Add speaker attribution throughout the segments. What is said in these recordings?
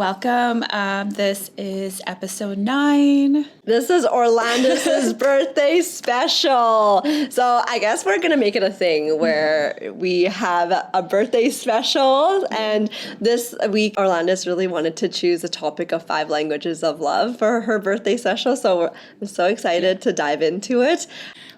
Speaker 1: welcome. This is episode 9.
Speaker 2: This is Orlandice's birthday special. So I guess we're going to make it a thing where we have a birthday special. And this week, Orlandice really wanted to choose a topic of 5 languages of love for her birthday special. So I'm so excited to dive into it.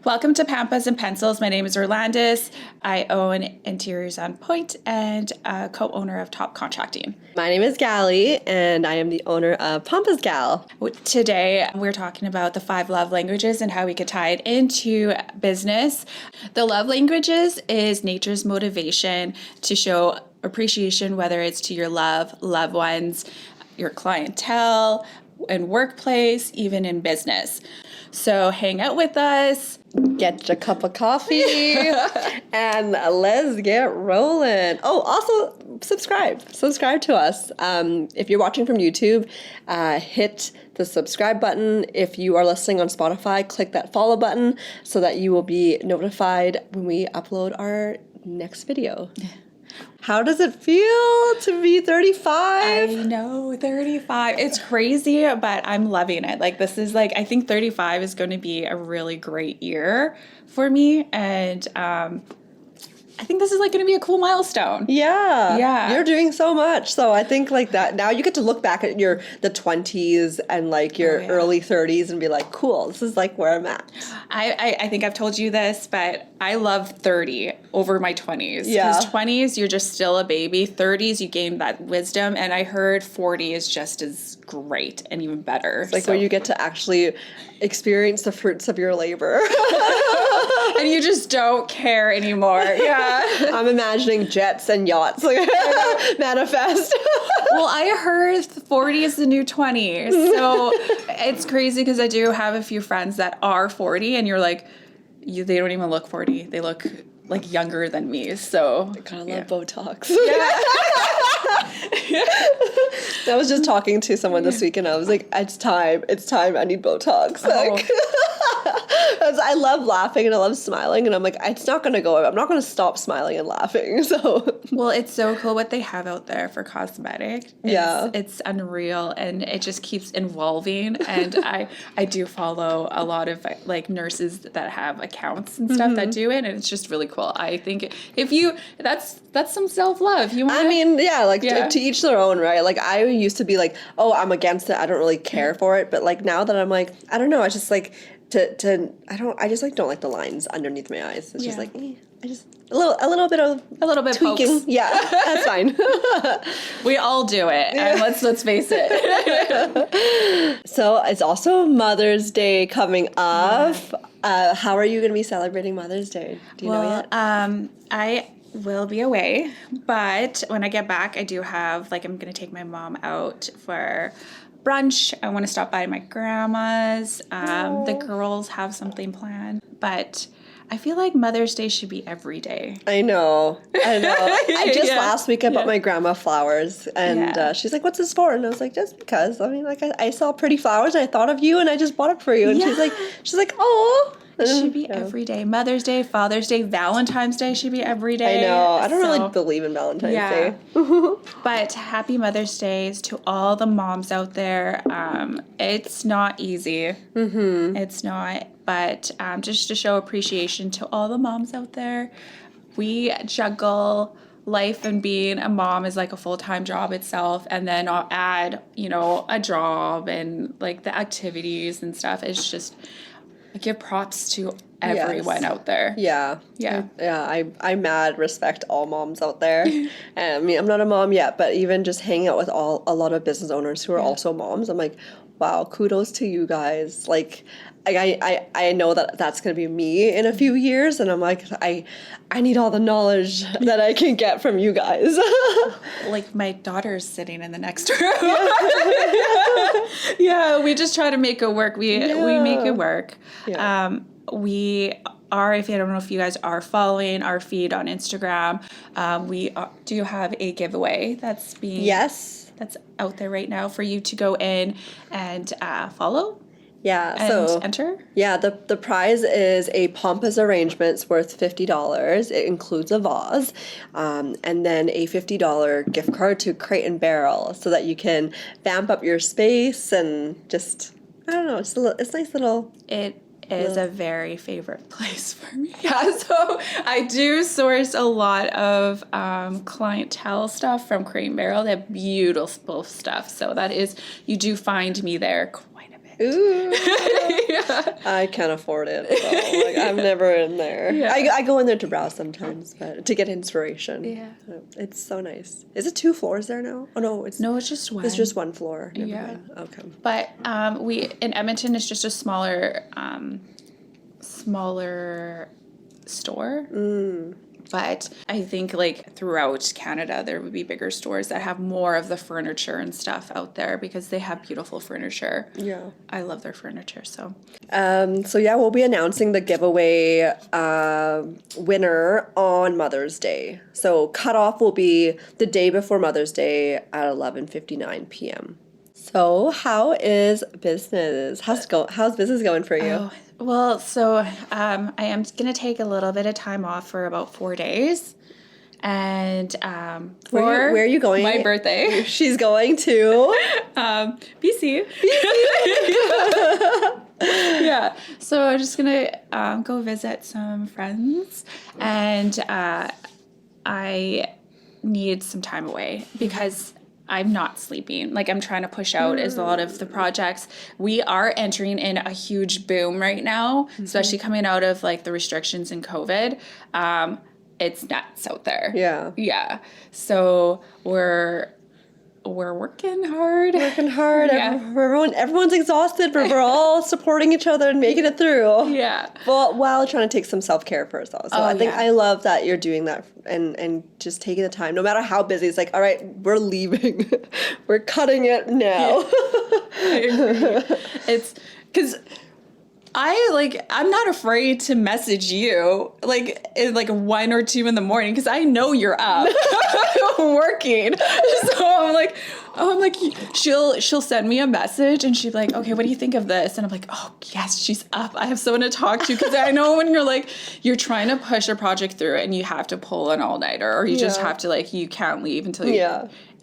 Speaker 1: Welcome to Pampas and Pencils. My name is Orlandice. I own Interiors on Point and co-owner of Top Contracting.
Speaker 2: My name is Galee, and I am the owner of Pampas Gal.
Speaker 1: Today, we're talking about the 5 love languages and how we could tie it into business. The love languages is nature's motivation to show appreciation, whether it's to your loved ones, your clientele, and workplace, even in business. So hang out with us.
Speaker 2: Get your cup of coffee and let's get rolling. Oh, also subscribe to us. If you're watching from YouTube, hit the subscribe button. If you are listening on Spotify, click that follow button so that you will be notified when we upload our next video. How does it feel to be 35?
Speaker 1: I know, 35. It's crazy, but I'm loving it. Like, this is like, I think 35 is going to be a really great year for me. And I think this is like going to be a cool milestone.
Speaker 2: Yeah. You're doing so much. So I think like that now you get to look back at the 20s and like your early 30s and be like, cool, this is like where I'm at.
Speaker 1: I think I've told you this, but I love 30 over my 20s.
Speaker 2: Yeah.
Speaker 1: Because 20s, you're just still a baby. 30s, you gain that wisdom. And I heard 40 is just as great and even better.
Speaker 2: It's like where you get to actually experience the fruits of your labor.
Speaker 1: And you just don't care anymore. Yeah.
Speaker 2: I'm imagining jets and yachts like manifest.
Speaker 1: Well, I heard 40 is the new 20. So it's crazy because I do have a few friends that are 40 and you're like, they don't even look 40. They look like younger than me. So
Speaker 2: I kind of love Botox. Yeah. I was just talking to someone this week and I was like, it's time. I need Botox. Like, I love laughing and I love smiling and I'm like, it's not going to go. I'm not going to stop smiling and laughing. So,
Speaker 1: well, it's so cool what they have out there for cosmetic. It's unreal and it just keeps evolving. And I do follow a lot of like nurses that have accounts and stuff that do it. And it's just really cool. I think that's some self-love.
Speaker 2: To each their own, right? Like I used to be like, oh, I'm against it. I don't really care for it. But like now that I'm like, I don't know. I just like I just like don't like the lines underneath my eyes. It's just like, I just a little bit tweaking.
Speaker 1: Pokes.
Speaker 2: Yeah, that's fine.
Speaker 1: We all do it. And let's face it.
Speaker 2: So it's also Mother's Day coming up. Yeah. How are you going to be celebrating Mother's Day? Do you know yet?
Speaker 1: I will be away, but when I get back, I do have, like, I'm going to take my mom out for brunch. I want to stop by my grandma's. The girls have something planned, but I feel like Mother's Day should be every day.
Speaker 2: I know. I just last week I bought my grandma flowers, and she's like, "What's this for?" And I was like, "Just because. I mean, like I saw pretty flowers, and I thought of you, and I just bought it for you." And she's like, "Oh."
Speaker 1: It should be every day. Mother's Day, Father's Day, Valentine's Day should be every day.
Speaker 2: I know. I don't really believe in Valentine's Day.
Speaker 1: But happy Mother's Days to all the moms out there. It's not easy. It's not. But just to show appreciation to all the moms out there. We juggle life, and being a mom is like a full-time job itself, and then I'll add, a job and like the activities and stuff. It's just... I give props to everyone out there.
Speaker 2: Yeah. I mad respect all moms out there. And I mean, I'm not a mom yet, but even just hanging out with a lot of business owners who are also moms, I'm like, wow, kudos to you guys. Like, I know that that's going to be me in a few years, and I'm like, I need all the knowledge that I can get from you guys.
Speaker 1: Like, my daughter's sitting in the next room. Yeah, we just try to make it work. We make it work. Yeah. We are, if I don't know if you guys are following our feed on Instagram, we do have a giveaway that's being...
Speaker 2: Yes.
Speaker 1: That's out there right now for you to go in and follow.
Speaker 2: Yeah,
Speaker 1: And
Speaker 2: so
Speaker 1: enter?
Speaker 2: yeah, the prize is a Pampas arrangements worth $50. It includes a vase, and then a $50 gift card to Crate and Barrel, so that you can vamp up your space and just, I don't know, it's nice little.
Speaker 1: It is a very favorite place for me. Yeah, so I do source a lot of clientele stuff from Crate and Barrel. They have beautiful stuff. So that is, you do find me there quite a bit.
Speaker 2: Ooh,
Speaker 1: Yeah.
Speaker 2: I can't afford it. So, like, I'm never in there.
Speaker 1: Yeah.
Speaker 2: I go in there to browse sometimes, but to get inspiration.
Speaker 1: Yeah.
Speaker 2: It's so nice. Is it 2 floors there now? Oh no, it's
Speaker 1: just one.
Speaker 2: It's just 1 floor. Never
Speaker 1: Yeah.
Speaker 2: mind. Okay.
Speaker 1: But we in Edmonton, it's just a smaller store. But I think like throughout Canada, there would be bigger stores that have more of the furniture and stuff out there because they have beautiful furniture.
Speaker 2: Yeah.
Speaker 1: I love their furniture. So
Speaker 2: So yeah, we'll be announcing the giveaway winner on Mother's Day. So cutoff will be the day before Mother's Day at 11:59 p.m. So how is business? How's business going for you?
Speaker 1: well, so I am going to take a little bit of time off for about 4 days. And
Speaker 2: Where are you going?
Speaker 1: My birthday.
Speaker 2: She's going to
Speaker 1: BC. Yeah. So I'm just going to go visit some friends. And I need some time away because I'm not sleeping. Like I'm trying to push out as a lot of the projects. We are entering in a huge boom right now, especially coming out of like the restrictions in COVID. It's nuts out there.
Speaker 2: Yeah.
Speaker 1: Yeah. So we're working hard. Yeah.
Speaker 2: Everyone's exhausted, but we're all supporting each other and making it through.
Speaker 1: Yeah.
Speaker 2: Well, while trying to take some self-care for ourselves. So I think I love that you're doing that and just taking the time. No matter how busy, it's like, all right, we're leaving. We're cutting it now.
Speaker 1: I agree. It's because I'm not afraid to message you like at like 1 or 2 in the morning because I know you're up working. So I'm like, she'll send me a message and she's like, okay, what do you think of this? And I'm like, oh yes, she's up. I have someone to talk to because I know when you're trying to push a project through and you have to pull an all-nighter or you just have to like, you can't leave until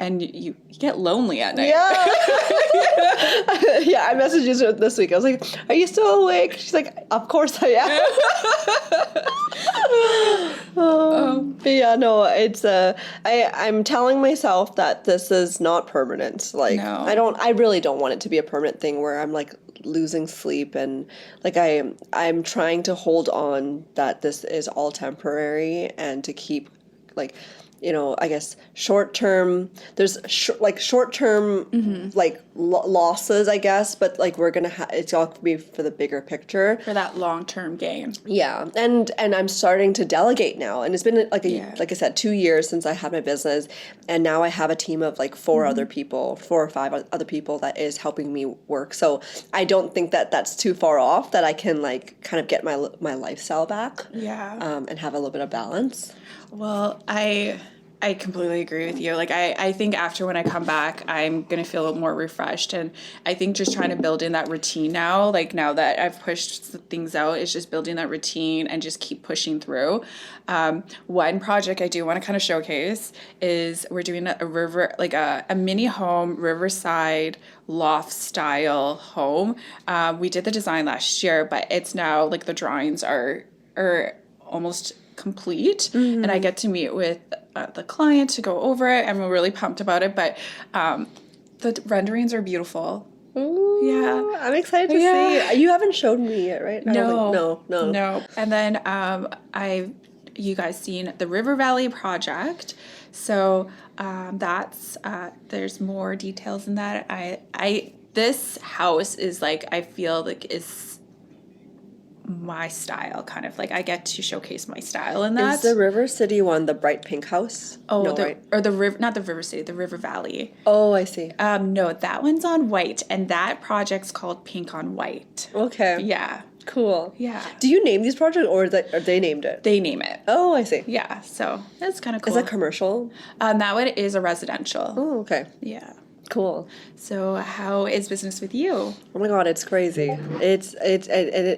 Speaker 1: and you get lonely at night.
Speaker 2: Yeah. Yeah, I messaged you this week. I was like, are you still awake? She's like, of course I am. But yeah, no, it's I'm telling myself that this is not permanent. Like
Speaker 1: No.
Speaker 2: I really don't want it to be a permanent thing where I'm like losing sleep and like I'm trying to hold on that this is all temporary and to keep like, you know, I guess short-term, there's short-term like losses, I guess, but like we're going to it's all going to be for the bigger picture.
Speaker 1: For that long-term gain.
Speaker 2: Yeah. And I'm starting to delegate now. And it's been like like I said, 2 years since I had my business. And now I have a team of like 4 or 5 other people that is helping me work. So I don't think that that's too far off that I can like kind of get my lifestyle back.
Speaker 1: Yeah.
Speaker 2: And have a little bit of balance.
Speaker 1: Well, I completely agree with you. Like, I think after when I come back, I'm going to feel more refreshed. And I think just trying to build in that routine now, like now that I've pushed things out, is just building that routine and just keep pushing through. One project I do want to kind of showcase is we're doing a river, like a mini home, riverside loft style home. We did the design last year, but it's now like the drawings are almost complete and I get to meet with the client to go over it. I'm really pumped about it, but the renderings are beautiful.
Speaker 2: Ooh,
Speaker 1: yeah,
Speaker 2: I'm excited to see. You haven't showed me yet, right?
Speaker 1: No. And then you guys seen the River Valley project, so that's there's more details in that. This house is like, I feel like is my style, kind of like I get to showcase my style in that.
Speaker 2: Is the River City one the bright pink house?
Speaker 1: Oh,
Speaker 2: no, right?
Speaker 1: Or the river, not the River City, the River Valley.
Speaker 2: Oh, I see.
Speaker 1: No, that one's on white, and that project's called Pink on White.
Speaker 2: Okay.
Speaker 1: Yeah.
Speaker 2: Cool.
Speaker 1: Yeah.
Speaker 2: Do you name these projects or they named it?
Speaker 1: They name it.
Speaker 2: Oh, I see.
Speaker 1: Yeah, so that's kind of cool.
Speaker 2: Is that commercial?
Speaker 1: That one is a residential.
Speaker 2: Oh, okay.
Speaker 1: Yeah.
Speaker 2: Cool.
Speaker 1: So how is business with you?
Speaker 2: Oh my God, it's crazy.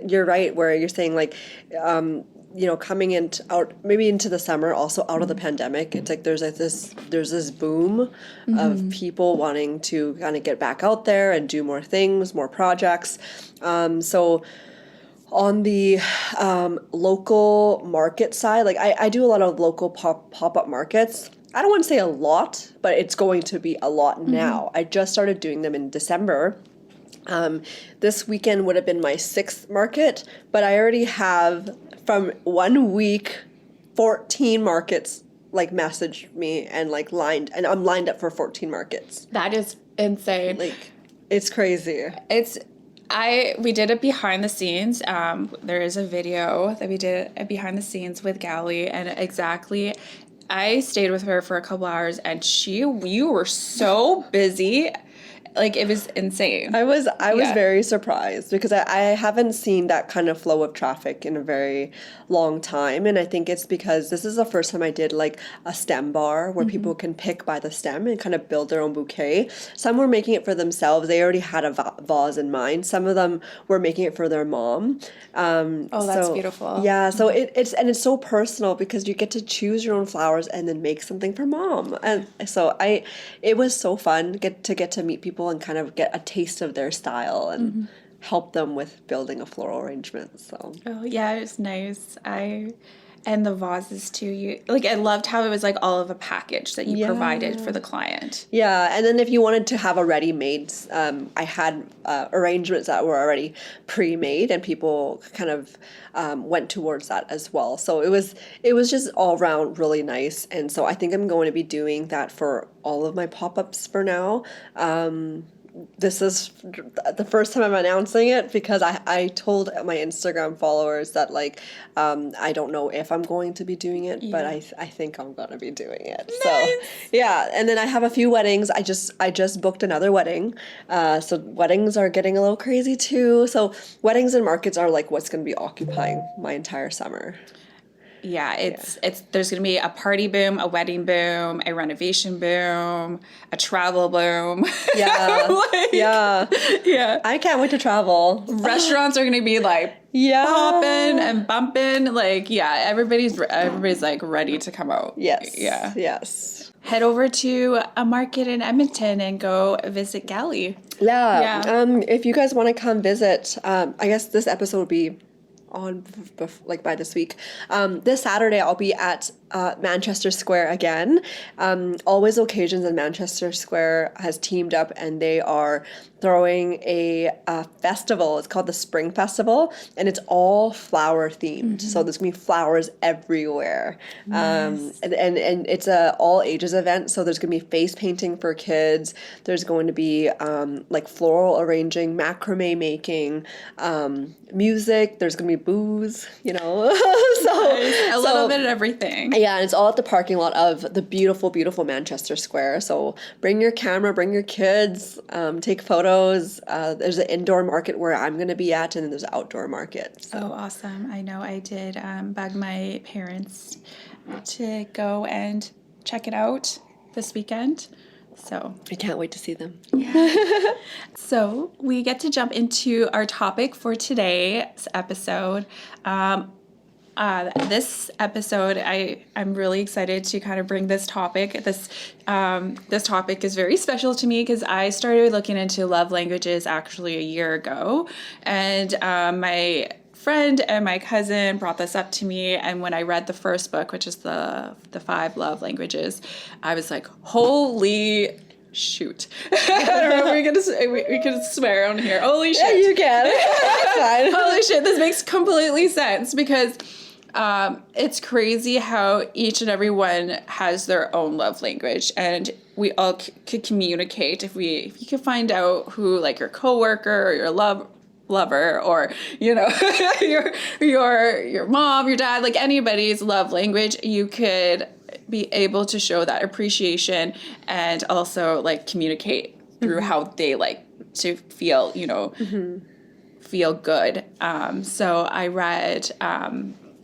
Speaker 2: You're right where you're saying like, coming out maybe into the summer, also out of the pandemic. It's like there's this boom of people wanting to kind of get back out there and do more things, more projects. So on the local market side, like I do a lot of local pop-up markets. I don't want to say a lot, but it's going to be a lot now. I just started doing them in December. This weekend would have been my 6th market, but I already have from 1 week 14 markets like messaged me and like I'm lined up for 14 markets.
Speaker 1: That is insane.
Speaker 2: Like it's crazy.
Speaker 1: We did it behind the scenes. There is a video that we did behind the scenes with Galee, and exactly, I stayed with her for a couple hours, and you were so busy. Like, it was insane.
Speaker 2: I was very surprised because I haven't seen that kind of flow of traffic in a very long time. And I think it's because this is the first time I did like a stem bar where people can pick by the stem and kind of build their own bouquet. Some were making it for themselves. They already had a vase in mind. Some of them were making it for their mom.
Speaker 1: That's beautiful.
Speaker 2: Yeah. So it's so personal because you get to choose your own flowers and then make something for mom. And so it was so fun to get to meet people and kind of get a taste of their style and help them with building a floral arrangement. So
Speaker 1: it was nice. And the vases too. I loved how it was like all of a package that you provided for the client.
Speaker 2: Yeah, and then if you wanted to have a ready-made, I had arrangements that were already pre-made, and people kind of went towards that as well. So it was just all around really nice, and so I think I'm going to be doing that for all of my pop-ups for now. This is the first time I'm announcing it because I told my Instagram followers that I don't know if I'm going to be doing it, but I think I'm going to be doing it. Nice. So yeah, and then I have a few weddings. I just booked another wedding. So weddings are getting a little crazy too. So weddings and markets are like what's going to be occupying my entire summer.
Speaker 1: Yeah, there's going to be a party boom, a wedding boom, a renovation boom, a travel boom.
Speaker 2: Yeah. Yeah. I can't wait to travel.
Speaker 1: Restaurants are going to be popping and bumping. Everybody's like ready to come out.
Speaker 2: Yes.
Speaker 1: Yeah.
Speaker 2: Yes.
Speaker 1: Head over to a market in Edmonton and go visit Galee.
Speaker 2: Yeah. If you guys want to come visit, I guess this episode will be on by this week. This Saturday I'll be at Manchester Square again. Always Occasions in Manchester Square has teamed up and they are throwing a festival. It's called the Spring Festival and it's all flower themed. So there's gonna be flowers everywhere. Nice. And it's a all ages event. So there's gonna be face painting for kids. There's going to be floral arranging, macrame making, music. There's gonna be booze, so
Speaker 1: a little bit of everything.
Speaker 2: Yeah, and it's all at the parking lot of the beautiful, beautiful Manchester Square. So bring your camera, bring your kids, take photos. There's an indoor market where I'm going to be at, and then there's an outdoor market. So.
Speaker 1: Oh, awesome. I know I did bug my parents to go and check it out this weekend. So
Speaker 2: I can't wait to see them.
Speaker 1: Yeah. So we get to jump into our topic for today's episode. This episode, I'm really excited to kind of bring this topic. This topic is very special to me because I started looking into love languages actually a year ago, and my friend and my cousin brought this up to me, and when I read the first book, which is the 5 love languages, I was like, holy shoot. I don't know if we can swear on here. Holy shit.
Speaker 2: Yeah, you can.
Speaker 1: Holy shit, this makes completely sense because it's crazy how each and every one has their own love language, and we all could communicate if you could find out who your coworker or your lover or your mom, your dad, anybody's love language, you could be able to show that appreciation and also communicate through how they like to feel, feel good. So I read,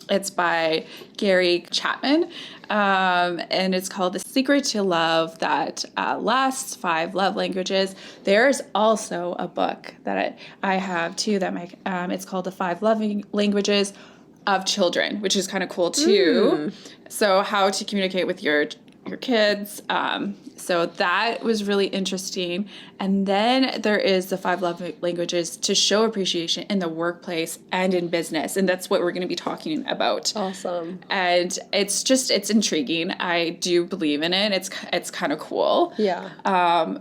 Speaker 1: it's by Gary Chapman. and it's called The Secret to Love That Lasts, 5 Love Languages. There's also a book that I have too that it's called The 5 Love Languages of Children, which is kind of cool too. So how to communicate with your kids. So that was really interesting. And then there is the 5 love languages to show appreciation in the workplace and in business. And that's what we're going to be talking about.
Speaker 2: Awesome.
Speaker 1: And it's intriguing. I do believe in it. It's kind of cool.
Speaker 2: Yeah.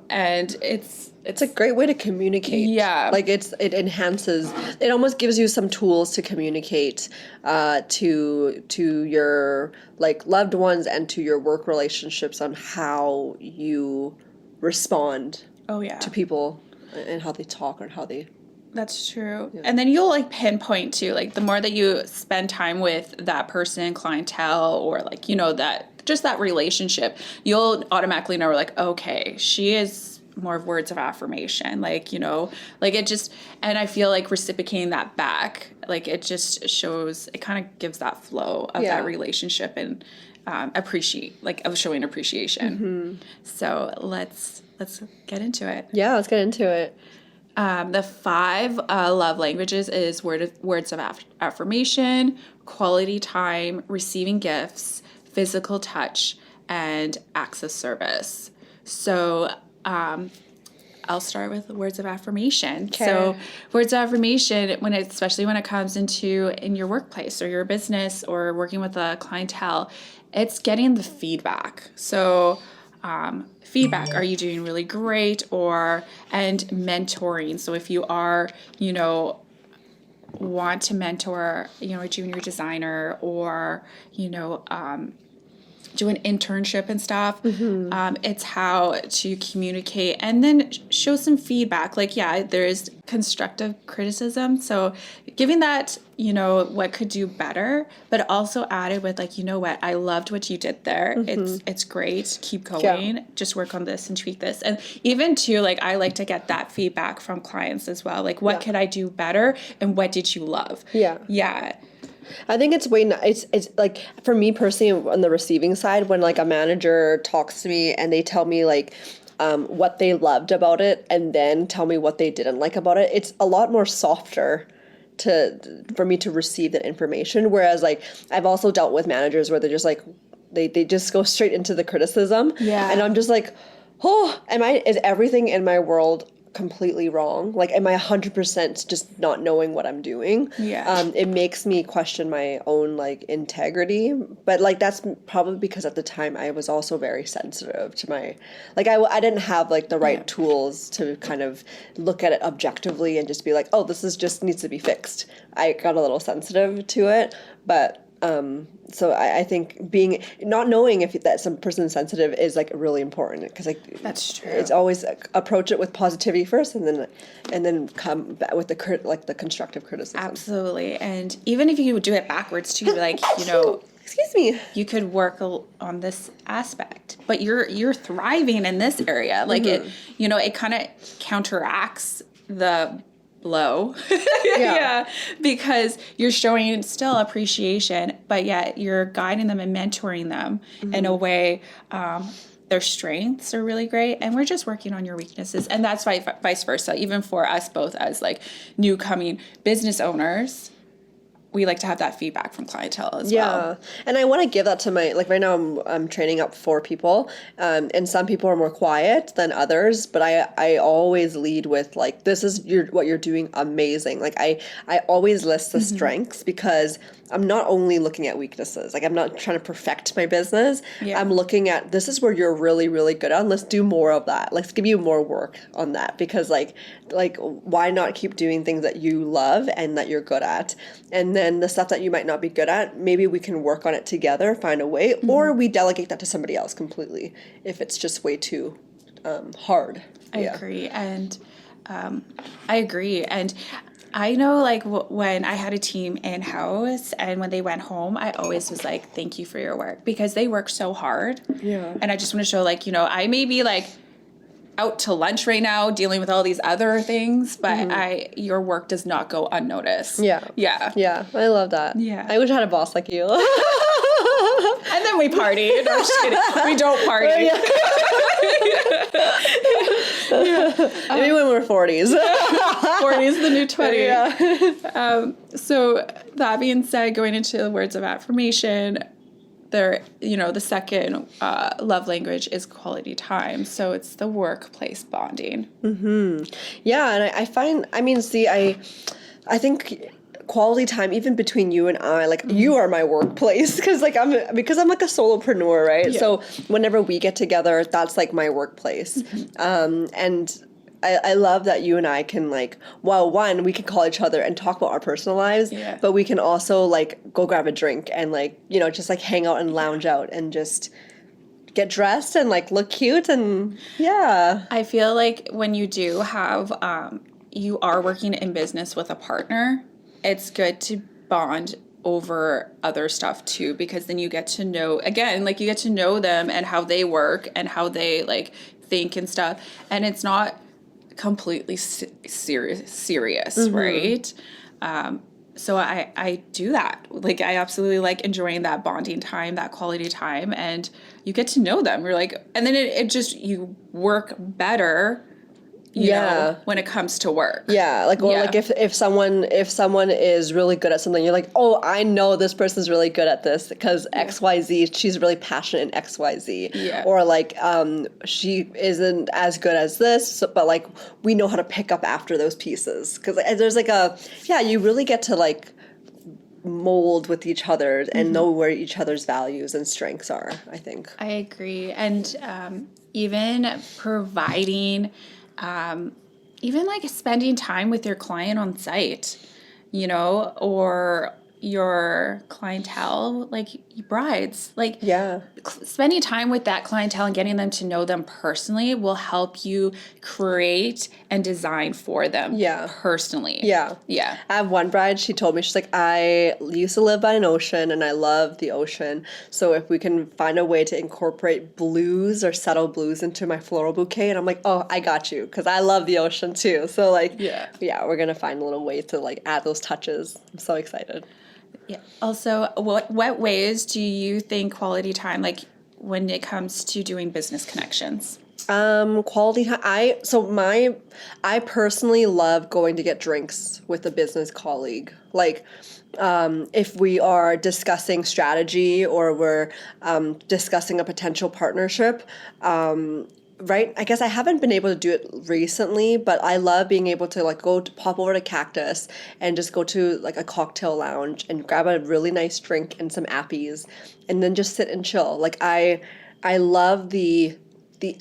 Speaker 1: And it's
Speaker 2: a great way to communicate.
Speaker 1: Yeah.
Speaker 2: Like it enhances, it almost gives you some tools to communicate to your like loved ones and to your work relationships on how you respond to people and how they talk and how they.
Speaker 1: That's true. Yeah. And then you'll like pinpoint too, like the more that you spend time with that person, clientele, or like, you know, that just that relationship, you'll automatically know like, okay, she is more of words of affirmation, like, you know, like it just, and I feel like reciprocating that back, like it just shows, it kind of gives that flow of that relationship and of showing appreciation. So let's get into it.
Speaker 2: Yeah, let's get into it.
Speaker 1: The 5 love languages is words of affirmation, quality time, receiving gifts, physical touch, and acts of service. So I'll start with words of affirmation. Okay. So words of affirmation, especially when it comes in your workplace or your business or working with a clientele, it's getting the feedback. So feedback, are you doing really great? And mentoring. So if you are, you know, want to mentor, you know, a junior designer or, you know, do an internship and stuff. It's how to communicate and then show some feedback. Like, yeah, there is constructive criticism. So giving that, you know, what could do better, but also added with like, you know what, I loved what you did there. It's great. Keep going. Yeah. Just work on this and tweak this. And even too, like, I like to get that feedback from clients as well. Like, what could I do better? And what did you love? Yeah. Yeah.
Speaker 2: I think it's like for me personally on the receiving side, when like a manager talks to me and they tell me like what they loved about it and then tell me what they didn't like about it, it's a lot more softer for me to receive that information. Whereas like I've also dealt with managers where they're just like they just go straight into the criticism. Yeah. And I'm just like, oh, is everything in my world completely wrong? Like, am I 100% just not knowing what I'm doing? Yeah. It makes me question my own like integrity, but like that's probably because at the time I was also very sensitive to my, like I didn't have like the right tools to kind of look at it objectively and just be like, oh, this is just needs to be fixed. I got a little sensitive to it, but so I think not knowing if that some person is sensitive is like really important, because like
Speaker 1: that's true.
Speaker 2: It's always approach it with positivity first, and then come back with the constructive criticism.
Speaker 1: Absolutely, and even if you do it backwards too, like, you know,
Speaker 2: excuse me,
Speaker 1: you could work on this aspect, but you're thriving in this area, like it, you know, it kind of counteracts the blow. Yeah, because you're showing still appreciation, but yet you're guiding them and mentoring them in a way. Their strengths are really great, and we're just working on your weaknesses, and that's vice versa. Even for us both as like new coming business owners, we like to have that feedback from clientele as well.
Speaker 2: Yeah, and I want to give that to my, like right now I'm training up 4 people, and some people are more quiet than others, but I always lead with like, this is what you're doing amazing. Like I always list the strengths, because I'm not only looking at weaknesses. Like I'm not trying to perfect my business. Yeah. I'm looking at, this is where you're really, really good on. Let's do more of that. Let's give you more work on that, because like why not keep doing things that you love and that you're good at? And then the stuff that you might not be good at, maybe we can work on it together, find a way, or we delegate that to somebody else completely if it's just way too hard.
Speaker 1: I agree. And I agree. And I know, like, when I had a team in-house and when they went home, I always was like, thank you for your work, because they work so hard. Yeah. And I just want to show, like, you know, I may be, like, out to lunch right now dealing with all these other things, but your work does not go unnoticed.
Speaker 2: Yeah. Yeah. Yeah. I love that.
Speaker 1: Yeah.
Speaker 2: I wish I had a boss like you.
Speaker 1: And then we party. No, I'm just kidding. We don't party.
Speaker 2: Maybe when we're 40s.
Speaker 1: 40 is the new 20.
Speaker 2: Yeah.
Speaker 1: So that being said, going into the words of affirmation, there, the second love language is quality time. So it's the workplace bonding.
Speaker 2: Yeah, and I find, I think quality time, even between you and I, like you are my workplace because I'm like a solopreneur, right?
Speaker 1: Yeah.
Speaker 2: So whenever we get together, that's like my workplace. And I love that you and I can one, we can call each other and talk about our personal lives, but we can also like go grab a drink and just like hang out and lounge out and just get dressed and like look cute and yeah.
Speaker 1: I feel like when you do have, you are working in business with a partner, it's good to bond over other stuff too, because then you get to know, again, like you get to know them and how they work and how they like think and stuff. And it's not completely serious, right? So I do that. Like I absolutely like enjoying that bonding time, that quality time, and you get to know them. You're like, and then it just, you work better, you know, when it comes to work.
Speaker 2: Yeah, like if someone is really good at something, you're like, oh, I know this person's really good at this because XYZ, she's really passionate in XYZ.
Speaker 1: Yeah.
Speaker 2: Or like she isn't as good as this, but like we know how to pick up after those pieces. Because there's like you really get to like mold with each other and know where each other's values and strengths are, I think.
Speaker 1: I agree. And even providing even like spending time with your client on site, or your clientele, like brides, like spending time with that clientele and getting them to know them personally will help you create and design for them personally.
Speaker 2: Yeah. I have one bride, she told me, she's like, I used to live by an ocean and I love the ocean. So if we can find a way to incorporate blues or subtle blues into my floral bouquet, and I'm like, oh, I got you, because I love the ocean too. So like, we're going to find a little way to like add those touches. I'm so excited.
Speaker 1: Yeah. Also, what ways do you think quality time, like when it comes to doing business connections?
Speaker 2: Quality time. I personally love going to get drinks with a business colleague. Like, if we are discussing strategy or we're discussing a potential partnership, right? I guess I haven't been able to do it recently, but I love being able to like pop over to Cactus and just go to like a cocktail lounge and grab a really nice drink and some appies and then just sit and chill. Like I love the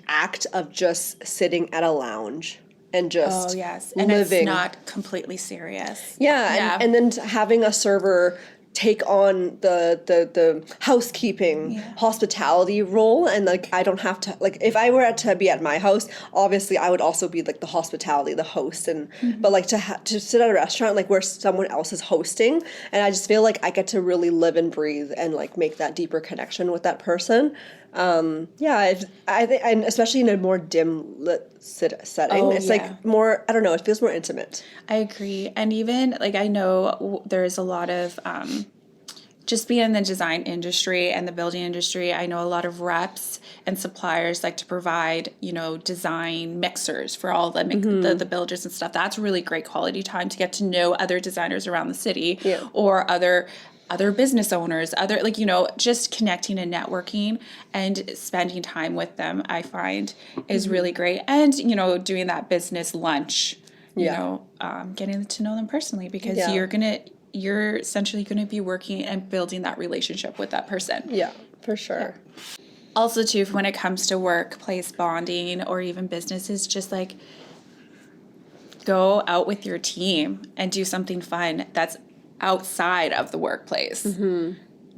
Speaker 2: act of just sitting at a lounge and just
Speaker 1: and
Speaker 2: living.
Speaker 1: It's not completely serious.
Speaker 2: And then having a server take on the housekeeping hospitality role, and like I don't have to, like if I were to be at my house, obviously I would also be like the hospitality, the host, and but like to sit at a restaurant like where someone else is hosting, and I just feel like I get to really live and breathe and like make that deeper connection with that person. I think, and especially in a more dim lit setting, it's like more, I don't know, it feels more intimate.
Speaker 1: I agree. And even like I know there's a lot of just being in the design industry and the building industry, I know a lot of reps and suppliers like to provide, design mixers for all the the builders and stuff. That's really great quality time to get to know other designers around the city or other business owners, just connecting and networking and spending time with them, I find is really great. And, doing that business lunch, getting to know them personally, because you're essentially going to be working and building that relationship with that person.
Speaker 2: Yeah, for sure.
Speaker 1: Yeah. Also, too, when it comes to workplace bonding or even businesses, just like go out with your team and do something fun that's outside of the workplace.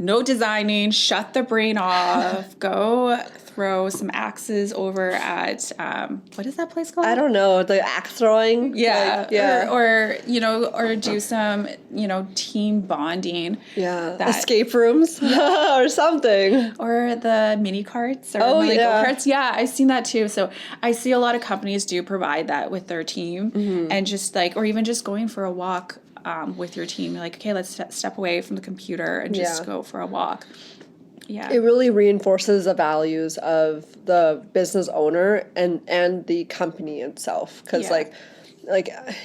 Speaker 1: No designing, shut the brain off, go throw some axes over at, what is that place called?
Speaker 2: I don't know, the axe throwing?
Speaker 1: Or do some, team bonding.
Speaker 2: Yeah, escape rooms or something.
Speaker 1: Or the mini carts or carts. Yeah, I've seen that too. So I see a lot of companies do provide that with their team and just like, or even just going for a walk with your team. You're like, okay, let's step away from the computer and just go for a walk. Yeah.
Speaker 2: it really reinforces the values of the business owner and the company itself. Because
Speaker 1: Yeah.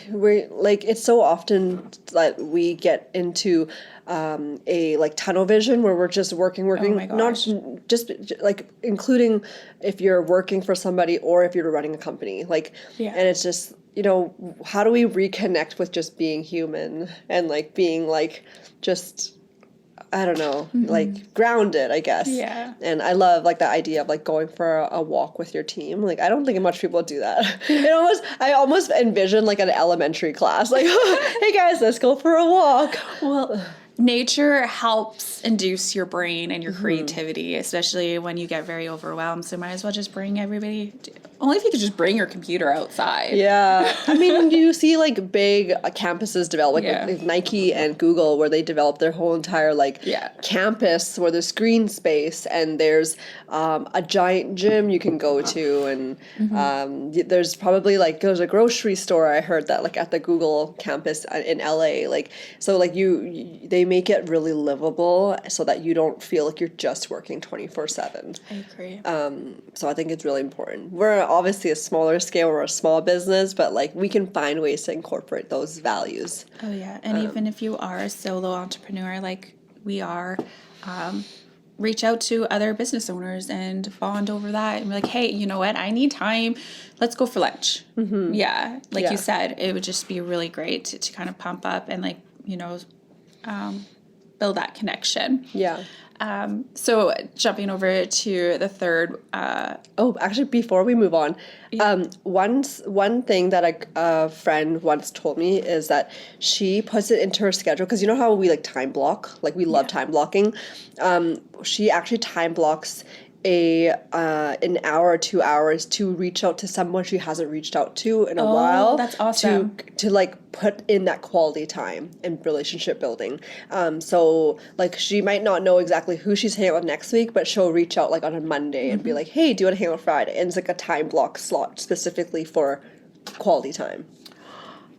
Speaker 2: we're like, it's so often that we get into a like tunnel vision where we're just working,
Speaker 1: my
Speaker 2: not
Speaker 1: gosh.
Speaker 2: just like including if you're working for somebody or if you're running a company, like,
Speaker 1: Yeah.
Speaker 2: and it's just, how do we reconnect with just being human and like being like just, I don't know, like grounded, I guess.
Speaker 1: Yeah.
Speaker 2: And I love like the idea of like going for a walk with your team. Like, I don't think much people do that. I almost envision like an elementary class, like, hey guys, let's go for a walk.
Speaker 1: Well, nature helps induce your brain and your creativity, especially when you get very overwhelmed. So might as well just bring everybody. Only if you could just bring your computer outside.
Speaker 2: Yeah. I mean, you see like big campuses develop, like,
Speaker 1: Yeah.
Speaker 2: like Nike and Google, where they develop their whole entire like
Speaker 1: Yeah.
Speaker 2: campus where there's green space and there's a giant gym you can go to. And there's probably like, there's a grocery store, I heard that, like at the Google campus in LA. Like, so like they make it really livable so that you don't feel like you're just working 24/7.
Speaker 1: I agree.
Speaker 2: So I think it's really important. We're obviously a smaller scale, we're a small business, but like we can find ways to incorporate those values.
Speaker 1: Oh yeah, and even if you are a solo entrepreneur like we are, reach out to other business owners and bond over that and be like, hey, you know what? I need time. Let's go for lunch. Yeah, like
Speaker 2: Yeah.
Speaker 1: you said, it would just be really great to kind of pump up and like, build that connection.
Speaker 2: Yeah.
Speaker 1: So jumping over to the third,
Speaker 2: Oh, actually, before we move on, one thing that a friend once told me is that she puts it into her schedule, because you know how we like time block, like we love time blocking. She actually time blocks an hour or 2 hours to reach out to someone she hasn't reached out to in a while.
Speaker 1: That's awesome.
Speaker 2: To like put in that quality time and relationship building. So like she might not know exactly who she's hanging out with next week, but she'll reach out like on a Monday and be like, hey, do you want to hang out Friday? And it's like a time block slot specifically for quality time.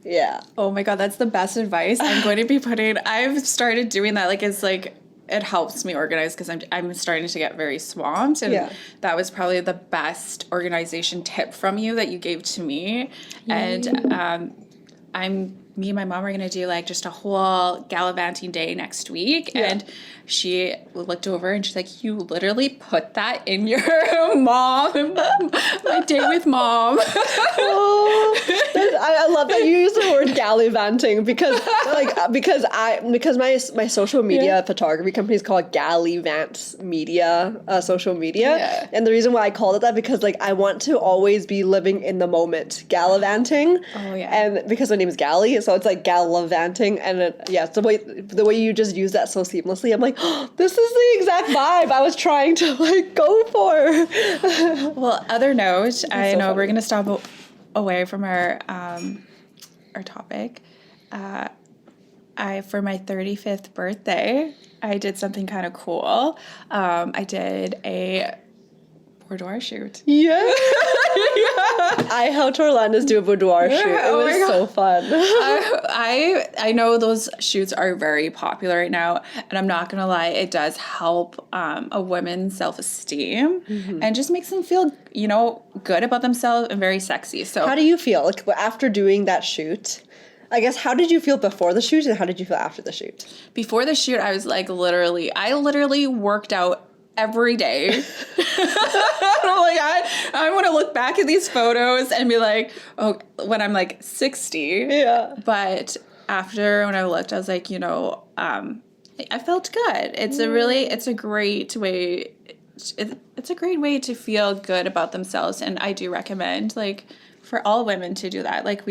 Speaker 2: Yeah.
Speaker 1: oh my God, that's the best advice. I've started doing that. Like, it's like, it helps me organize because I'm starting to get very swamped, and that was probably the best organization tip from you that you gave to me. And me and my mom are gonna do like just a whole gallivanting day next week, and she looked over and she's like, you literally put that in your my day with mom.
Speaker 2: I love that you use the word gallivanting because my social media photography company is called Gallivant Media, social media, and the reason why I called it that because like I want to always be living in the moment, gallivanting.
Speaker 1: Oh yeah.
Speaker 2: And because my name is Gally, so it's like gallivanting, and it's the way you just use that so seamlessly. I'm like, oh, this is the exact vibe I was trying to like go for.
Speaker 1: Well, other note, I know
Speaker 2: funny.
Speaker 1: we're gonna stop away from our topic. For my 35th birthday, I did something kind of cool. I did a boudoir shoot.
Speaker 2: Yeah. I helped Orlandice do a boudoir shoot. It was so fun.
Speaker 1: I know those shoots are very popular right now, and I'm not gonna lie, it does help a woman's self-esteem and just makes them feel, good about themselves and very sexy. So
Speaker 2: How do you feel like after doing that shoot? I guess, how did you feel before the shoot and how did you feel after the shoot?
Speaker 1: before the shoot, I was like, I literally worked out every day. I'm like, I want to look back at these photos and be like, oh, when I'm like 60.
Speaker 2: Yeah.
Speaker 1: But after when I looked, I was like, I felt good. It's a great way. It's a great way to feel good about themselves, and I do recommend like for all women to do that. Like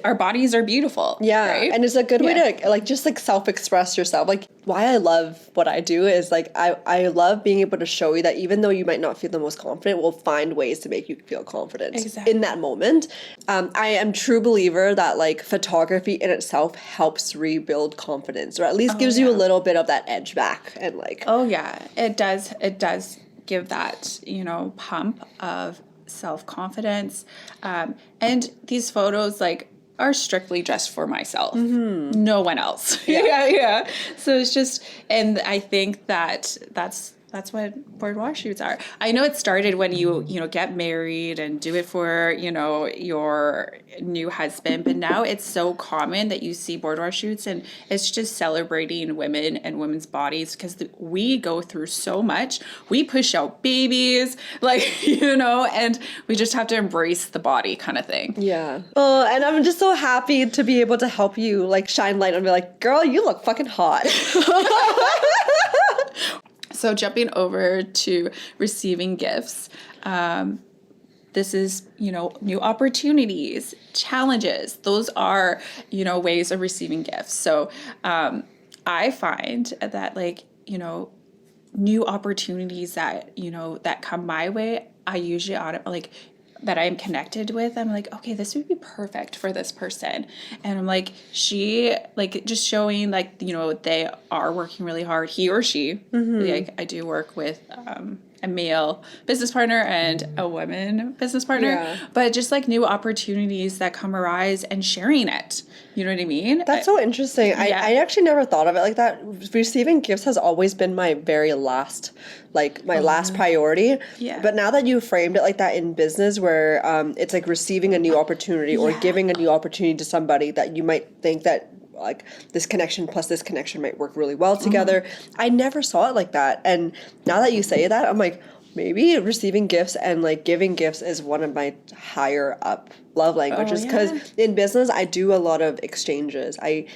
Speaker 1: our bodies are beautiful.
Speaker 2: Yeah,
Speaker 1: right?
Speaker 2: and it's a good way to like just like self-express yourself. Like why I love what I do is like I love being able to show you that even though you might not feel the most confident, we'll find ways to make you feel confident in that moment. I am true believer that like photography in itself helps rebuild confidence, or at least gives you a little bit of that edge back, and like
Speaker 1: it does give that pump of self-confidence, and these photos like are strictly just for myself. No one else. Yeah. So it's just, and I think that's what boudoir shoots are. I know it started when you get married and do it for, your new husband, but now it's so common that you see boudoir shoots, and it's just celebrating women and women's bodies, because we go through so much. We push out babies, and we just have to embrace the body kind of thing.
Speaker 2: Yeah. Oh, and I'm just so happy to be able to help you, like, shine light and be like, girl, you look fucking hot.
Speaker 1: So jumping over to receiving gifts, this is, new opportunities, challenges. Those are, ways of receiving gifts. So I find that, new opportunities that, that come my way, I usually that I'm connected with, I'm like, okay, this would be perfect for this person. And I'm like, just showing, they are working really hard, he or she. I do work with a male business partner and a woman business partner, but just new opportunities that come arise and sharing it. You know what I mean?
Speaker 2: That's so interesting. I actually never thought of it like that. Receiving gifts has always been my very last, last priority.
Speaker 1: Yeah.
Speaker 2: But now that you framed it like that in business, where it's like receiving a new opportunity or giving a new opportunity to somebody that you might think that, this connection plus this connection might work really well together. I never saw it like that. And now that you say that, I'm like, maybe receiving gifts and giving gifts is one of my higher up love languages, because in business I do a lot of exchanges. I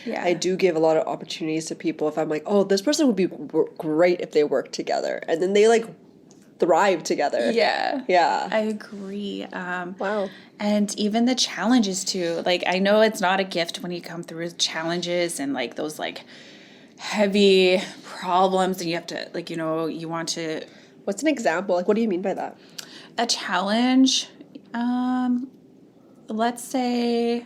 Speaker 2: do give a lot of opportunities to people if I'm like, oh, this person would be great if they work together, and then they thrive together. Yeah,
Speaker 1: I agree.
Speaker 2: Wow.
Speaker 1: And even the challenges too. I know it's not a gift when you come through challenges and those heavy problems, and you have to you want to.
Speaker 2: What's an example? What do you mean by that?
Speaker 1: A challenge, let's say,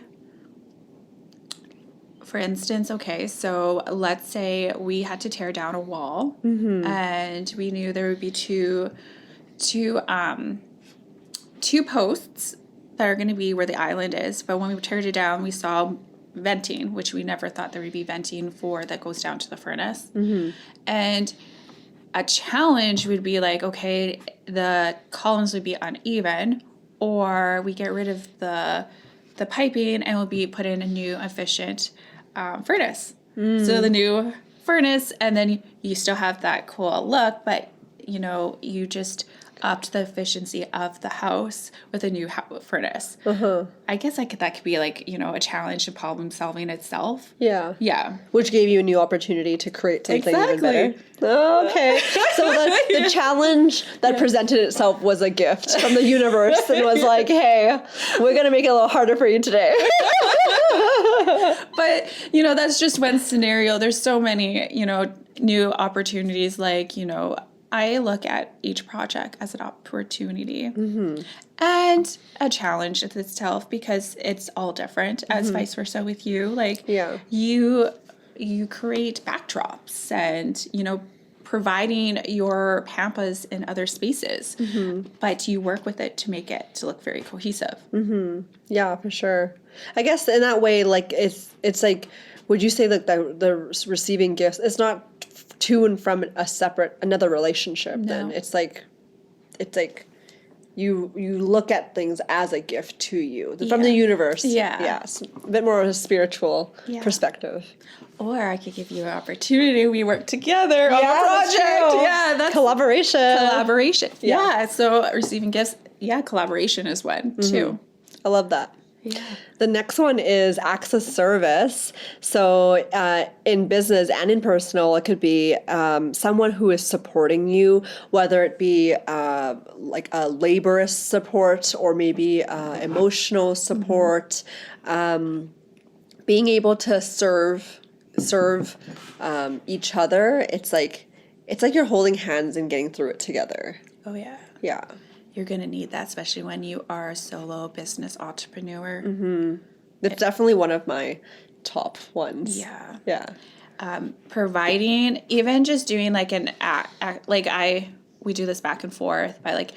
Speaker 1: for instance, so let's say we had to tear down a wall, and we knew there would be two posts that are going to be where the island is. But when we teared it down, we saw venting, which we never thought there would be venting for, that goes down to the furnace. And a challenge would be okay, the columns would be uneven, or we get rid of the piping and we'll be put in a new efficient furnace. So the new furnace, and then you still have that cool look, but you just upped the efficiency of the house with a new furnace. I guess that could be a challenge to problem solving itself. Yeah.
Speaker 2: Which gave you a new opportunity to create something even better. Okay. So the challenge that presented itself was a gift from the universe, and was like, hey, we're going to make it a little harder for you today.
Speaker 1: But, that's just one scenario. There's so many, new opportunities. I look at each project as an opportunity and a challenge in itself, because it's all different, as vice versa with you. You create backdrops and, providing your Pampas in other spaces, but you work with it to make it to look very cohesive.
Speaker 2: Yeah, for sure. I guess in that way, it's would you say that the receiving gifts, it's not to and from another relationship? No. Then it's you look at things as a gift to you from the universe. It's a bit more of a spiritual perspective.
Speaker 1: Or I could give you an opportunity. We work together on a project.
Speaker 2: That's collaboration.
Speaker 1: Yeah. So receiving gifts, collaboration is one too.
Speaker 2: I love that.
Speaker 1: Yeah.
Speaker 2: The next one is acts of service. So in business and in personal, it could be someone who is supporting you, whether it be a laborious support or maybe emotional support. Being able to serve each other. It's like you're holding hands and getting through it together.
Speaker 1: Oh yeah.
Speaker 2: Yeah.
Speaker 1: You're going to need that, especially when you are a solo business entrepreneur.
Speaker 2: It's definitely one of my top ones.
Speaker 1: Yeah.
Speaker 2: Yeah.
Speaker 1: Providing, even just doing an act, we do this back and forth by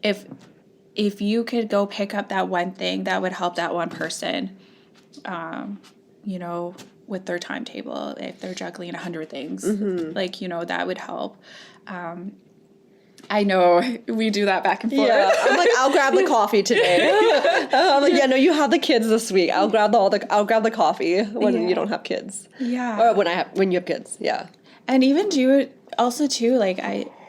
Speaker 1: if you could go pick up that one thing that would help that one person, you know, with their timetable, if they're juggling 100 things, like, you know, that would help. I know we do that back and forth.
Speaker 2: Yeah, I'm like, I'll grab the coffee today. I'm like, yeah, no, you have the kids this week. I'll grab the coffee when you don't have kids.
Speaker 1: Yeah.
Speaker 2: Or when you have kids. Yeah.
Speaker 1: And even do it also too, like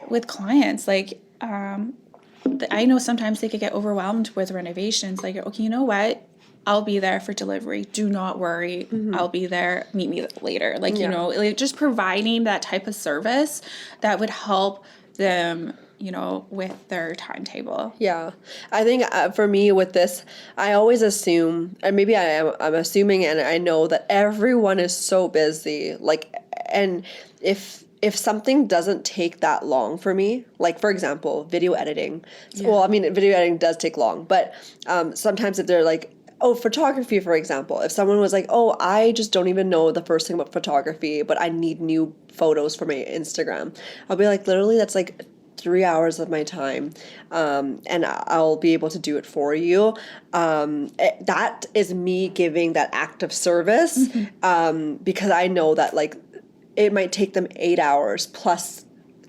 Speaker 1: with clients, like, I know sometimes they could get overwhelmed with renovations. Like, okay, you know what? I'll be there for delivery. Do not worry. I'll be there. Meet me later. Like, you know, like just providing that type of service that would help them, you know, with their timetable.
Speaker 2: Yeah. I think for me with this, I always assume, and maybe I'm assuming, and I know that everyone is so busy. Like, and if something doesn't take that long for me, like for example, video editing. Well, I mean, video editing does take long, but sometimes if they're like, oh, photography, for example, if someone was like, oh, I just don't even know the first thing about photography, but I need new photos for my Instagram, I'll be like, literally, that's like 3 hours of my time, and I'll be able to do it for you. That is me giving that act of service, because I know that like it might take them 8 hours plus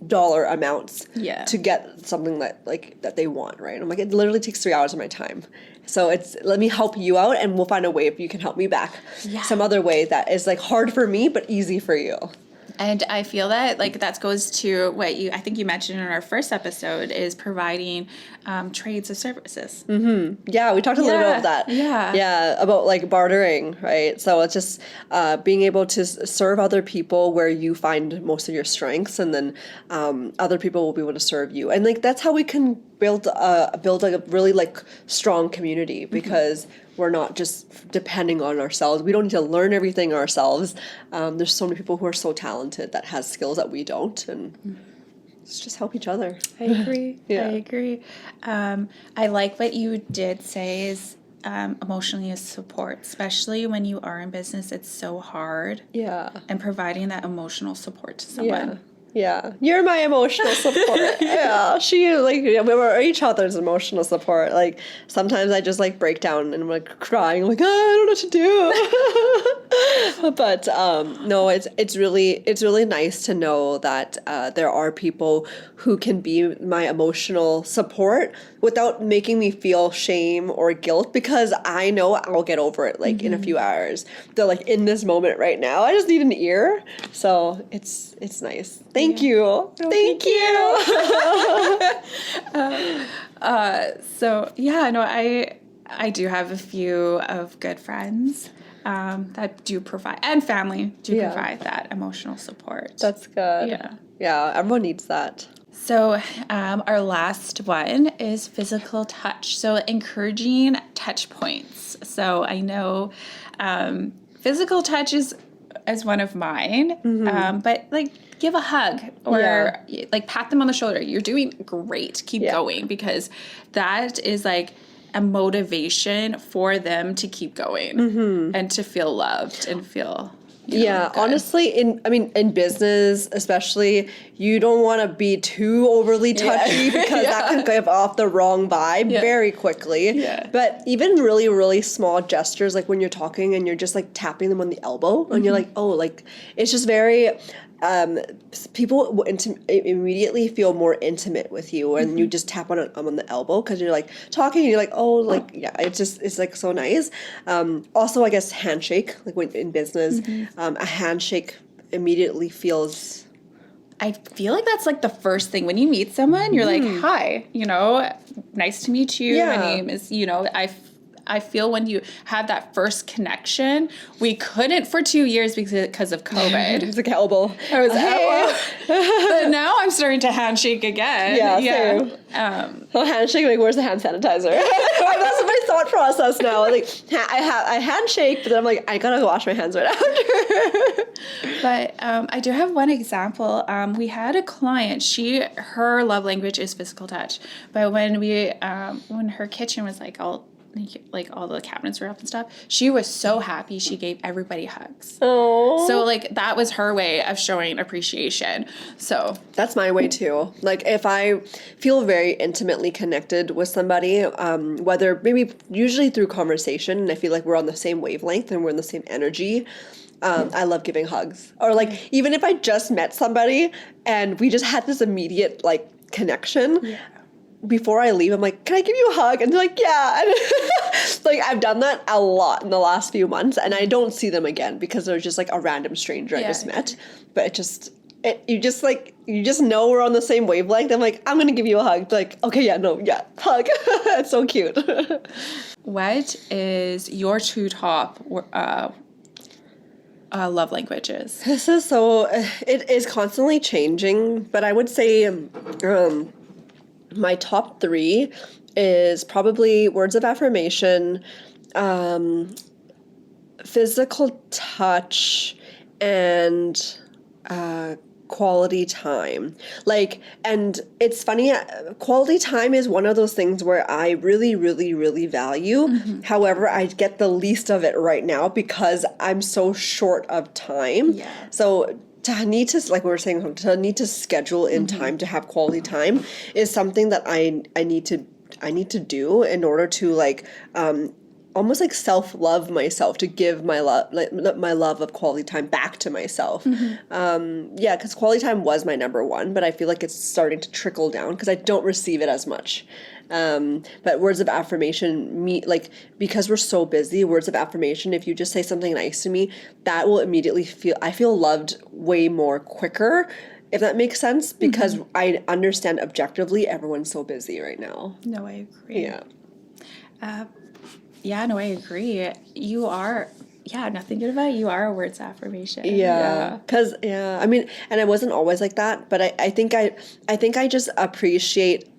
Speaker 2: dollar amounts to get something that they want, right? I'm like, it literally takes 3 hours of my time. So it's, let me help you out, and we'll find a way if you can help me back some other way that is like hard for me but easy for you.
Speaker 1: And I feel that like that goes to what I think you mentioned in our first episode is providing trades of services.
Speaker 2: Yeah, we talked a little bit about that. Yeah, about like bartering, right? So it's just being able to serve other people where you find most of your strengths, and then other people will be able to serve you. And like that's how we can build a really like strong community, because we're not just depending on ourselves. We don't need to learn everything ourselves. There's so many people who are so talented that has skills that we don't, and let's just help each other.
Speaker 1: I agree. I agree. I like what you did say is emotionally as support, especially when you are in business. It's so hard. Yeah. And providing that emotional support to someone.
Speaker 2: Yeah, you're my emotional support. She like we were each other's emotional support. Like sometimes I just like break down and I'm like crying. I'm like, I don't know what to do. But no, it's really nice to know that there are people who can be my emotional support without making me feel shame or guilt, because I know I'll get over it like in a few hours. They're like, in this moment right now, I just need an ear. So it's nice. Thank you. Thank you.
Speaker 1: So yeah, no, I do have a few of good friends that do provide, and family do provide that emotional support.
Speaker 2: That's good. Yeah, everyone needs that.
Speaker 1: So our last one is physical touch. So encouraging touch points. So I know physical touch is one of mine, but like give a hug or like pat them on the shoulder. You're doing great. Keep going, because that is like a motivation for them to keep going and to feel loved and feel good.
Speaker 2: Honestly, in business especially, you don't want to be too overly touchy because that can give off the wrong vibe very quickly. But even really, really small gestures, like when you're talking and you're just like tapping them on the elbow and you're like, oh, like it's just very people immediately feel more intimate with you when you just tap on the elbow, because you're like talking and you're like, oh, like it's like so nice. Also, I guess handshake, like when in business, a handshake immediately feels.
Speaker 1: I feel like that's like the first thing when you meet someone. You're like, hi, nice to meet you. My name is, I feel when you have that first connection, we couldn't for 2 years because of COVID.
Speaker 2: It's like elbow.
Speaker 1: I was but now I'm starting to handshake again.
Speaker 2: Same. Handshake, like where's the hand sanitizer? That's my thought process now. Like I handshake, but then I'm like, I gotta go wash my hands right after.
Speaker 1: But I do have one example. We had a client. Her love language is physical touch. But when her kitchen was like all like all the cabinets were up and stuff, she was so happy. She gave everybody hugs.
Speaker 2: Oh.
Speaker 1: So like that was her way of showing appreciation. So
Speaker 2: that's my way too. Like if I feel very intimately connected with somebody, whether maybe usually through conversation, and I feel like we're on the same wavelength and we're in the same energy, I love giving hugs. Or like even if I just met somebody and we just had this immediate like connection. Yeah. Before I leave, I'm like, can I give you a hug? And they're like, yeah. And like, I've done that a lot in the last few months, and I don't see them again because they're just like a random stranger I just met. But you just know we're on the same wavelength. I'm like, I'm going to give you a hug. They're like, okay, hug. It's so cute.
Speaker 1: What is your two top love languages?
Speaker 2: This is it is constantly changing, but I would say, my top 3 is probably words of affirmation, physical touch, and quality time. Like, and it's funny, quality time is one of those things where I really, really, really value. Mm-hmm. However, I get the least of it right now because I'm so short of time. Yeah. So to need to, like we were saying, to need to schedule in time to have quality time is something that I need to do in order to like almost like self-love myself, to give my love of quality time back to myself. Mm-hmm. Because quality time was my number one, but I feel like it's starting to trickle down because I don't receive it as much. But words of affirmation, because we're so busy, words of affirmation, if you just say something nice to me, that will immediately I feel loved way more quicker, if that makes sense, because I understand objectively everyone's so busy right now.
Speaker 1: No, I agree. No, I agree. You are, nothing good about it. You are a words of affirmation.
Speaker 2: Because, I mean, and I wasn't always like that, but I think I just appreciate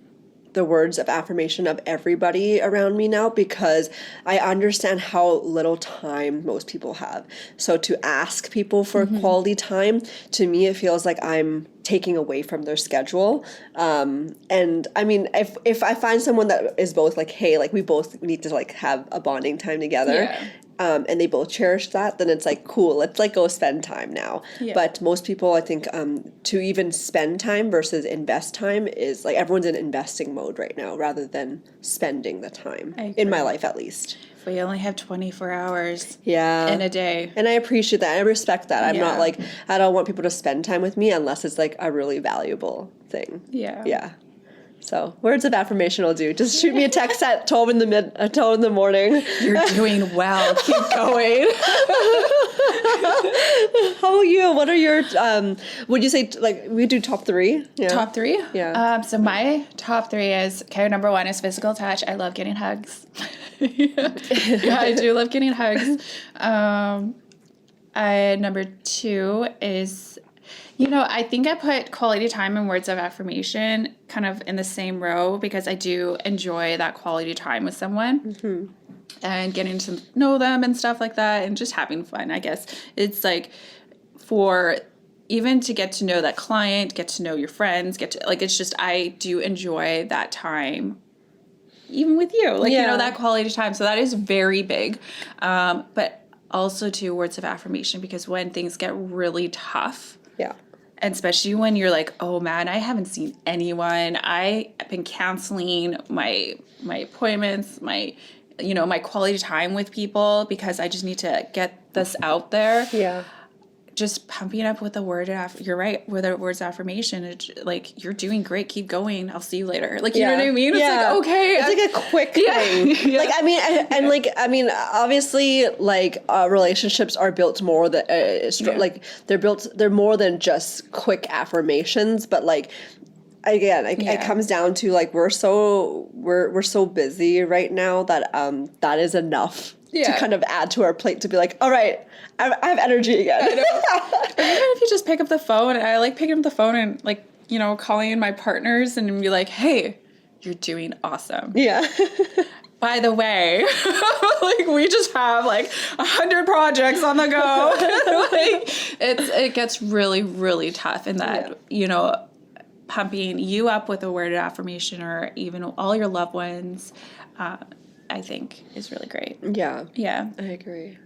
Speaker 2: the words of affirmation of everybody around me now because I understand how little time most people have. So to ask people for quality time, to me, it feels like I'm taking away from their schedule. And I mean, if I find someone that is both like, hey, like we both need to like have a bonding time together, and they both cherish that, then it's like, cool, let's like go spend time now. Yeah. But most people, I think, to even spend time versus invest time is like everyone's in investing mode right now rather than spending the time, in my life at least.
Speaker 1: We only have 24 hours in a day.
Speaker 2: And I appreciate that. I respect that. I'm not like, I don't want people to spend time with me unless it's like a really valuable thing. Yeah. So words of affirmation will do. Just shoot me a text at 12 in the morning.
Speaker 1: You're doing well. Keep going.
Speaker 2: How about you? What are your, would you say, like, we do top 3? Yeah.
Speaker 1: Top 3?
Speaker 2: Yeah.
Speaker 1: So my top 3 is, number 1 is physical touch. I love getting hugs. I do love getting hugs. Number 2 is, I think I put quality time and words of affirmation kind of in the same row because I do enjoy that quality time with someone and getting to know them and stuff like that and just having fun, I guess. It's like for even to get to know that client, get to know your friends, it's just, I do enjoy that time even with you, that quality time. So that is very big. But also too, words of affirmation, because when things get really tough, and especially when you're like, oh man, I haven't seen anyone. I've been canceling my appointments, my quality time with people because I just need to get this out there. Yeah. Just pumping up with you're right, with the words of affirmation. It's like, you're doing great. Keep going. I'll see you later. Like, you know what I mean? It's like, okay.
Speaker 2: It's like a quick thing. Yeah. Like, I mean, obviously, like, relationships are built more than, like, they're more than just quick affirmations, but like, again, it comes down to like, we're so busy right now that, that is enough to kind of add to our plate to be like, all right, I have energy again. I know.
Speaker 1: Even if you just pick up the phone, I like picking up the phone and like, calling my partners and be like, hey, you're doing awesome. Yeah. By the way, like we just have like 100 projects on the go. It gets really, really tough in that, pumping you up with a word of affirmation or even all your loved ones, I think is really great.
Speaker 2: Yeah.
Speaker 1: Yeah.
Speaker 2: I agree.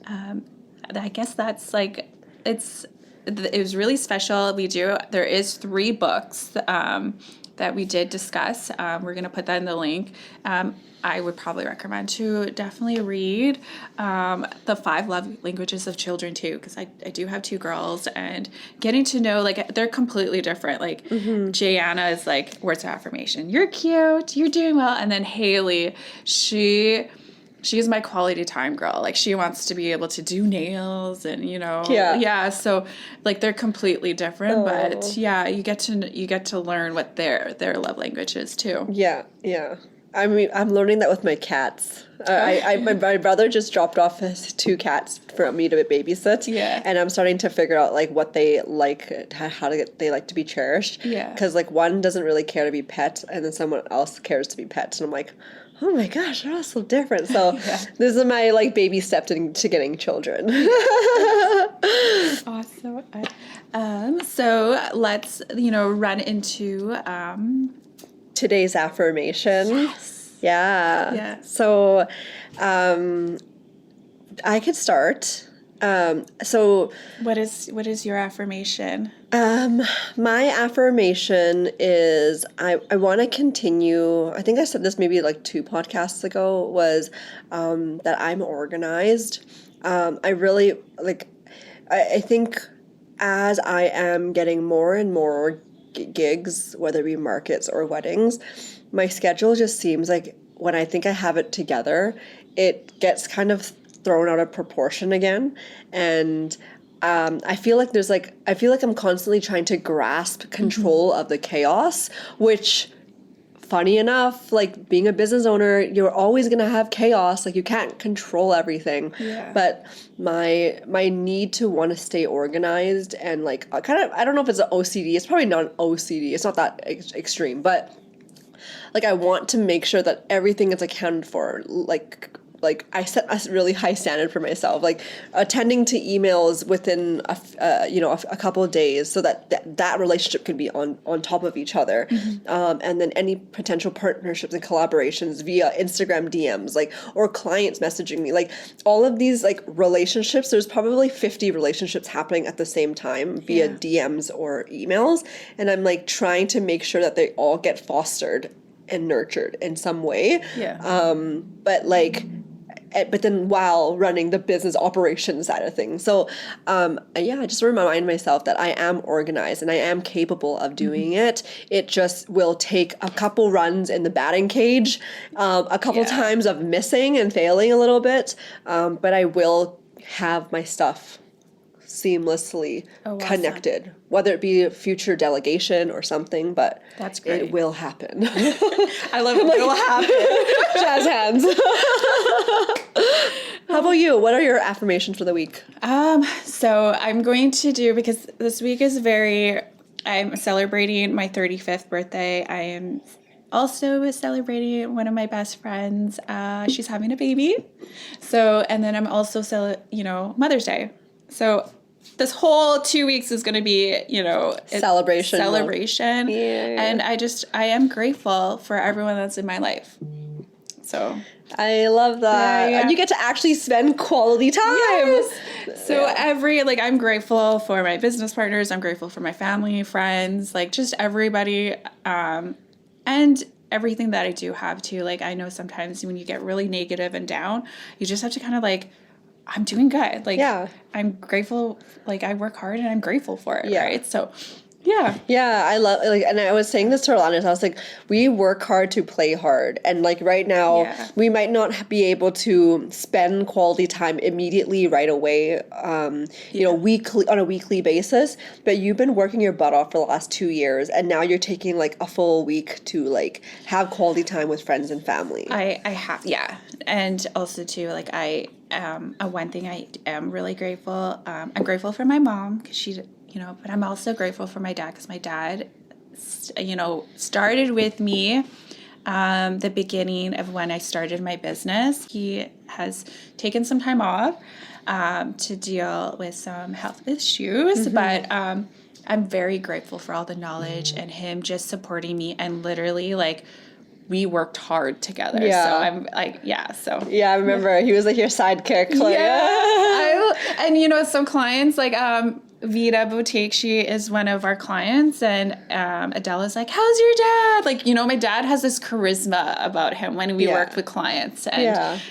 Speaker 1: I guess that's like, it was really special. There is 3 books that we did discuss. We're going to put that in the link. I would probably recommend to definitely read the 5 Love Languages of Children too, because I do have 2 girls, and getting to know, like, they're completely different. Like, Jayana is like, words of affirmation. You're cute. You're doing well. And then Haley, she's my quality time girl. Like, she wants to be able to do nails and, yeah. So like, they're completely different, but yeah, you get to learn what their love language is too.
Speaker 2: Yeah. Yeah. I mean, I'm learning that with my cats. My brother just dropped off his 2 cats for me to babysit.
Speaker 1: Yeah.
Speaker 2: And I'm starting to figure out, like, what they like, they like to be cherished.
Speaker 1: Yeah.
Speaker 2: Because, like, one doesn't really care to be pet, and then someone else cares to be pet. And I'm like, oh my gosh, they're all so different. So this is my, like, baby step into getting children.
Speaker 1: Awesome. So let's, run into
Speaker 2: today's affirmation.
Speaker 1: Yes.
Speaker 2: Yeah.
Speaker 1: Yeah.
Speaker 2: So I could start. So
Speaker 1: what is your affirmation?
Speaker 2: my affirmation is I want to continue. I think I said this maybe like 2 podcasts ago, was that I'm organized. I really like, I think as I am getting more and more gigs, whether it be markets or weddings, my schedule just seems like, when I think I have it together, it gets kind of thrown out of proportion again. And I feel like I'm constantly trying to grasp control of the chaos, which, funny enough, like, being a business owner, you're always going to have chaos. Like, you can't control everything.
Speaker 1: Yeah.
Speaker 2: But my need to want to stay organized and, like, kind of, I don't know if it's an OCD. It's probably not an OCD. It's not that extreme. But, like, I want to make sure that everything is accounted for. Like I set a really high standard for myself, like attending to emails within a couple of days, so that relationship can be on top of each other, and then any potential partnerships and collaborations via Instagram DMs, like, or clients messaging me, like, all of these, like, relationships. There's probably 50 relationships happening at the same time via DMs or emails, and I'm, like, trying to make sure that they all get fostered and nurtured in some way. But then while running the business operations side of things. So, I just remind myself that I am organized and I am capable of doing it. It just will take a couple runs in the batting cage, a couple times of missing and failing a little bit, but I will have my stuff seamlessly connected, whether it be future delegation or something, but
Speaker 1: that's great.
Speaker 2: It will happen.
Speaker 1: I love it. It will happen.
Speaker 2: Jazz hands. How about you? What are your affirmations for the week?
Speaker 1: So I'm going to do, because this week is I'm celebrating my 35th birthday. I am also celebrating one of my best friends. She's having a baby. So, and then I'm also, Mother's Day. So this whole 2 weeks is going to be,
Speaker 2: celebration.
Speaker 1: Yeah. And I am grateful for everyone that's in my life. So
Speaker 2: I love that.
Speaker 1: Yeah.
Speaker 2: And you get to actually spend quality time.
Speaker 1: Yes. So I'm grateful for my business partners. I'm grateful for my family, friends, like, just everybody, and everything that I do have too. Like, I know sometimes when you get really negative and down, you just have to kind of, like, I'm doing good. Like, I'm grateful. Like, I work hard and I'm grateful for it. Right. So, yeah, I love, like, and I was saying this to Orlandice, I was like, we work hard to play hard, and, like, right now we might not be able to spend quality time immediately right away, weekly, on a weekly basis, but you've been working your butt off for the last 2 years, and now you're taking, like, a full week to, like, have quality time with friends and family. I have, and also too, like, one thing I am really grateful, I'm grateful for my mom, because she, but I'm also grateful for my dad, because my dad, started with me the beginning of when I started my business. He has taken some time off to deal with some health issues, but I'm very grateful for all the knowledge and him just supporting me and literally, like, we worked hard together.
Speaker 2: Yeah.
Speaker 1: So I'm like,
Speaker 2: Yeah, I remember he was like your sidekick. Like,
Speaker 1: and you know, some clients like Vita Boutique, she is one of our clients, and Adela's like, how's your dad? Like, you know, my dad has this charisma about him when we worked with clients, and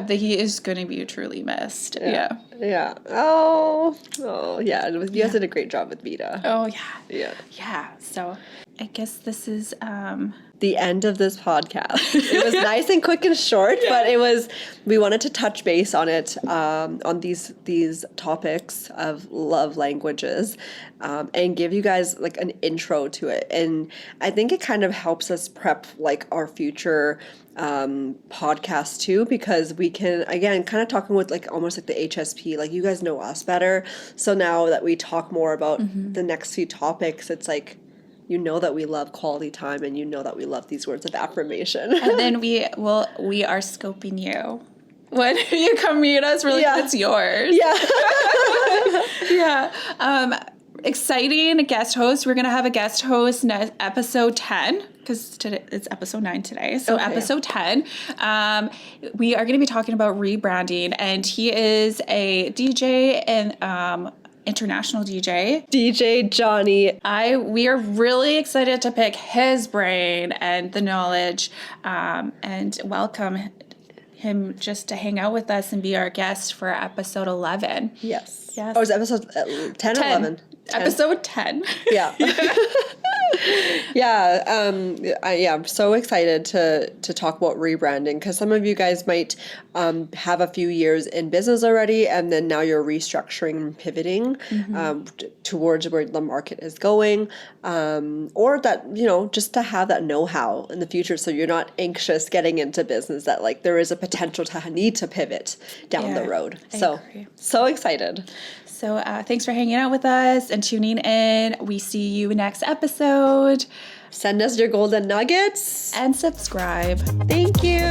Speaker 1: he is going to be truly missed. Yeah.
Speaker 2: Oh yeah, you guys did a great job with Vita.
Speaker 1: Oh yeah. So I guess this is
Speaker 2: the end of this podcast. It was nice and quick and short, but we wanted to touch base on it, on these topics of love languages, and give you guys like an intro to it. And I think it kind of helps us prep like our future podcast too, because we can, again, kind of talking with like almost like the HSP, like you guys know us better. So now that we talk more about the next few topics, it's like, you know that we love quality time, and you know that we love these words of affirmation.
Speaker 1: And then we are scoping you. When you come meet us, we're like, it's yours. Exciting guest host. We're going to have a guest host episode 10, because today it's episode 9 today. So episode 10, we are going to be talking about rebranding, and he is a DJ and international DJ
Speaker 2: Johnny.
Speaker 1: We are really excited to pick his brain and the knowledge, and welcome him just to hang out with us and be our guest for episode 11.
Speaker 2: Yes. Oh, it's episode 10 or 11?
Speaker 1: 10. Episode 10.
Speaker 2: Yeah. I'm so excited to talk about rebranding, because some of you guys might have a few years in business already, and then now you're restructuring and pivoting towards where the market is going, or that, you know, just to have that know-how in the future, so you're not anxious getting into business, that like there is a potential to need to pivot down the road. So excited.
Speaker 1: So thanks for hanging out with us and tuning in. We see you next episode.
Speaker 2: Send us your golden nuggets.
Speaker 1: And subscribe.
Speaker 2: Thank you.